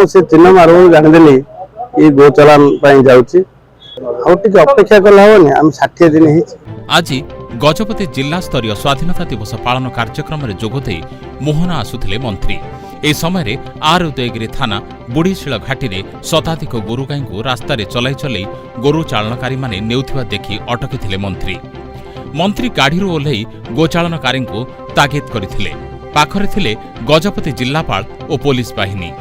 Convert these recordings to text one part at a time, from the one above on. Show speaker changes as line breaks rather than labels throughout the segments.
से चिन्ह मार्ग जानीदेली ये गोचालान जाऊँगी अपेक्षा कला हेनी आम 60 दिन
आज गजपति जिला स्तरीय स्वाधीनता दिवस पालन कार्यक्रम में जोगदे मोहना आसुथिले मंत्री ए समय आर उदयगिरी थाना बुढ़ीशिल घाटी में शताधिक गोरु गाई को रास्तार चलाई चलाई गोरु चालनकारी माने नेउथिबा देखि अटकी मंत्री मंत्री गाड़ी ओह्लै गोचालनकारी को तागिद करथिले। पाखरे थिले गजपति जिलापाल और पुलिस बाहिनी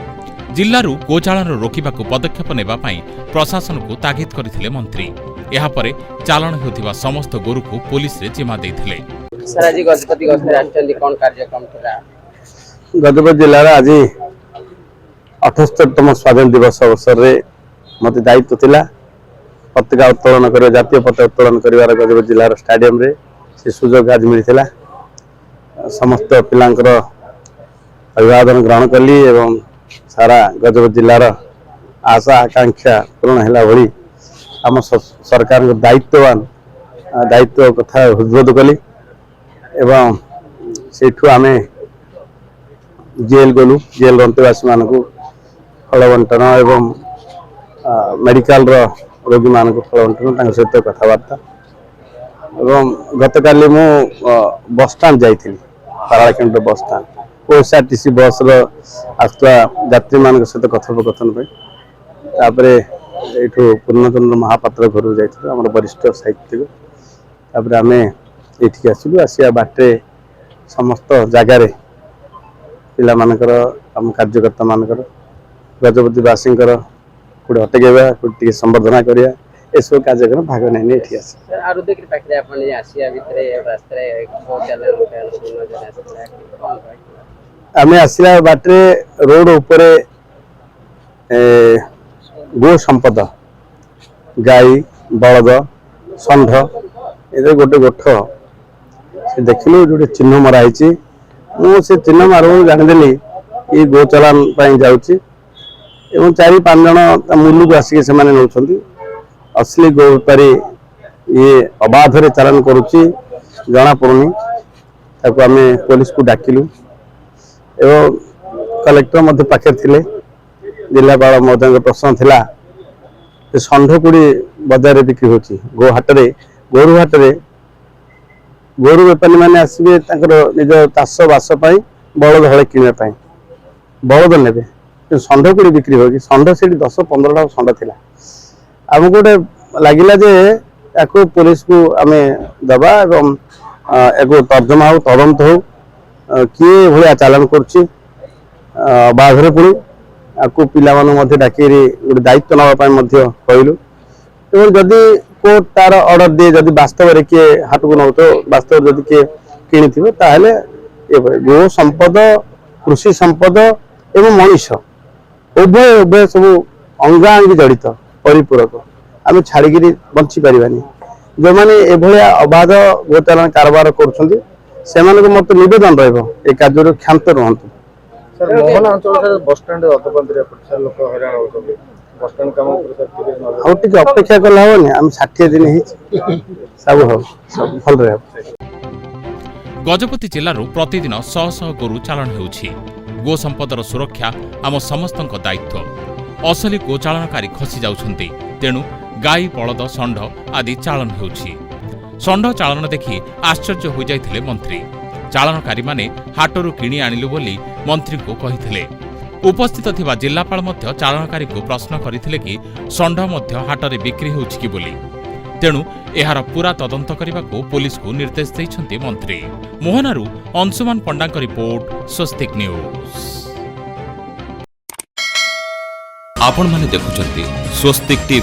जिल्लारू गोचालन रोकिबाकू पदक्षेप नेबा पई प्रशासन को तागिद करथिले मंत्री। एहा परे चालान हेउथिबा समस्त गोरु को पुलिस रे जिम्मा देथिले।
सर आज गजपति गस्तर आछन कोन कार्यक्रम थिला?
गजपति जिल्लार आज 78तम स्वाधीन दिवस अवसर रे मते दायित्व थिला पताका उत्तोलन कर जातीय पताका उत्तोलन कर गजपति जिलार स्टाडियम रे से सुजोग आज मिलता समस्त पिलांकर अभिवादन ग्रहण कली एवं सारा गजपति जिलार आशा आकांक्षा पूर्ण है भली आम सरकार दायित्ववान दायित्व कथा उद्बोध कली एवं सेठू आम जेल गलु जेल अंतेवासी मान फल बंटन एवं मेडिकल रोगी मान फल बंटन सहित कथबार्ता एवं गतकाली मु बस स्टाण्ड जाइली पाराकेन्द्र बस स्टाण्ड ओएसआरटीसी बस आसुवा यात्री मान सहित कथोपकथन तापर यू पूर्णचंद्र महापात्र घर जाइए आम वरिष्ठ साहित्यिक आम ये आसलु आसिया बाटे समस्त जगार पिला मानकर आम कार्यकर्ता मानकर गजपतिवासी कोड़े हटेगा कोई संवर्धना करिया एसब कार्यक्रम भाग नहीं ये आस आम आसला बाटे रोड उपरे गो संपद गाई बलद षंढ ये गोटे गोठ से देखिलु जो चिन्ह मराई मुझे चिन्ह मार्ग जानीदेली ये गोचालान जाऊँगी एवं 4-5 जन मूल्य को आसिक से नौ असली गो बेपारी ये अबाधरे चालान करुच्ची जना पड़ुनी ताको आम पुलिस को डाकिलु एवं कलेक्टर मध्य पाखे थिले जिलापाल महोदय प्रश्न थिला षंढकुड़ी बजार बिक्री होची गो हाटरे गोरु हाटरे गोरु बेपारी मैंने आसबे निज चाष बास बलद हले किणा बलद ने षंढकुड़ी बिक्री हो षंढ से 10-15 षंढ थिला आमको गोटे लगिला जे याको पुलिस को आम दबा एवं एक तर्जमा हो तदंत हो किए भाया चालान कर बाघरे पुणी आपको पिला डाक गोटे दायित्व नापी कहलु एवं जदि कोर्ट तार ऑर्डर दिए जदि वास्तव में किए हाट को नौ तो वास्तव जदि किए किणी ताहले गो संपद कृषि संपद एवं मनीष उभय उभय सब अंगांगी जड़ित परिपूरक आम छाड़ी बंची पारानी जो मैंने एभलिया अबाध गोचालान कारबार कर मत नवेदन कार्य क्षांत रुहतु अपेक्षा कला हेनी आम 60 दिन सब भल रहा।
गजपति जिलूर प्रतिदिन शह शह गोरु चालान होउछि। गो संपदर सुरक्षा आम समस्तक दायित्व। असली गोचालनकारी खसी जाउछन्ति तेणु गाई बलद षंढ आदि चालन होउछि। षंढ चालन देखि आश्चर्य हो जाइथिले मंत्री। चालनकारी माने हाटरू किणी आनिलु बोली मंत्री को कहिथिले। उपस्थित थिबा जिल्लापाल मध्य चालनकारी को प्रश्न करिथिले कि षंढ मध्य हाटरे बिक्री होउछि कि बोली। तेणु एहार पूरा तदंत करने पुलिस को निर्देश दैछन्ति मंत्री। मोहनारू अंशुमान पंडाଙ୍କ रिपोर्ट स्वस्तिक न्यूज। आपण माने देखुछन्ति स्वस्तिक टीवी।